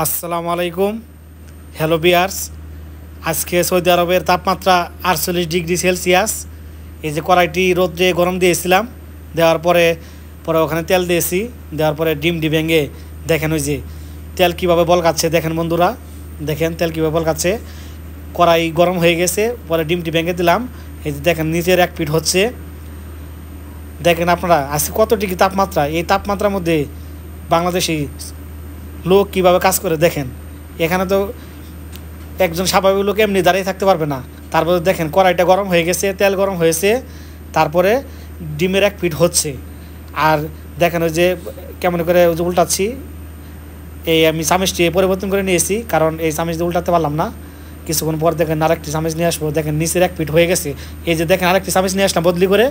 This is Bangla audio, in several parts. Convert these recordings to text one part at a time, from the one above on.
আসসালামু আলাইকুম। হ্যালো বিয়ার্স, আজকে সৌদি আরবের তাপমাত্রা 48 ডিগ্রি সেলসিয়াস। এই যে কড়াইটি রোদ্রে গরম দিয়েছিলাম, দেওয়ার পরে পরে ওখানে তেল দিয়েছি, দেওয়ার পরে ডিমটি ভেঙে দেখেন ওই যে তেল কীভাবে বলকাচ্ছে। দেখেন বন্ধুরা, দেখেন তেল কীভাবে বলকাচ্ছে। কড়াই গরম হয়ে গেছে, পরে ডিমটি ভেঙে দিলাম। এই যে দেখেন নিচের এক পিঠ হচ্ছে। দেখেন আপনারা আজকে কত ডিগ্রি তাপমাত্রা। এই তাপমাত্রার মধ্যে বাংলাদেশি লোক কীভাবে কাজ করে দেখেন। এখানে তো একজন স্বাভাবিক লোক এমনি দাঁড়িয়ে থাকতে পারবে না। তারপরে দেখেন কড়াইটা গরম হয়ে গেছে, তেল গরম হয়েছে, তারপরে ডিমের এক পিঠ হচ্ছে। আর দেখেন ওই যে কেমন করে ওই যে উল্টাচ্ছি। এই আমি চামিচটি পরিবর্তন করে নিয়েছি, কারণ এই চামিচ দিয়ে উল্টাতে পারলাম না। কিছুক্ষণ পর দেখেন আরেকটি চামিচ নিয়ে আসবো। দেখেন নিচের এক পিঠ হয়ে গেছে। এই যে দেখেন আরেকটি চামিচ নিয়ে আসলাম বদলি করে।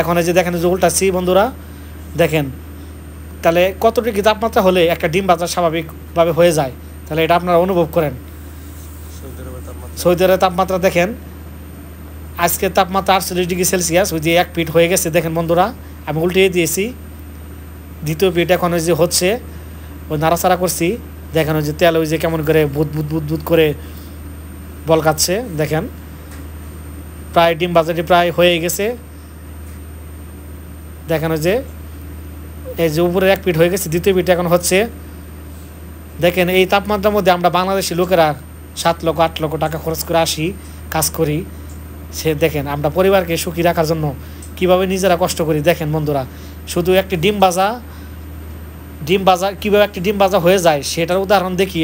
এখন এই যে দেখেন যে উল্টাচ্ছি বন্ধুরা, দেখেন তাহলে কত ডিগ্রি তাপমাত্রা হলে একটা ডিম ভাজা স্বাভাবিকভাবে হয়ে যায়, তাহলে এটা আপনারা অনুভব করেন। সৌদি আরবের তাপমাত্রা দেখেন, আজকে তাপমাত্রা 48 ডিগ্রি সেলসিয়াস। ওই যে এক পিঠ হয়ে গেছে দেখেন বন্ধুরা, আমি উল্টিয়ে দিয়েছি। দ্বিতীয় পিঠ এখন ওই যে হচ্ছে, ওই নাড়াচাড়া করছি। দেখেন ওই যে তেল ওই যে কেমন করে বুদ বুদ বুদ বুদ করে বলকাচ্ছে। দেখেন প্রায় ডিম ভাজাটি প্রায় হয়ে গেছে। দেখেন ওই যে এই যে উপরের এক পিঠ হয়ে গেছে, দ্বিতীয় পিঠ এখন হচ্ছে। দেখেন এই তাপমাত্রার মধ্যে আমরা বাংলাদেশি লোকেরা 7 লক্ষ 8 লক্ষ টাকা খরচ করে আসি, কাজ করি। সে দেখেন আমরা পরিবারকে সুখী রাখার জন্য কীভাবে নিজেরা কষ্ট করি। দেখেন বন্ধুরা, শুধু একটি ডিম ভাজা কীভাবে একটি ডিম ভাজা হয়ে যায় সেটার উদাহরণ দেখি।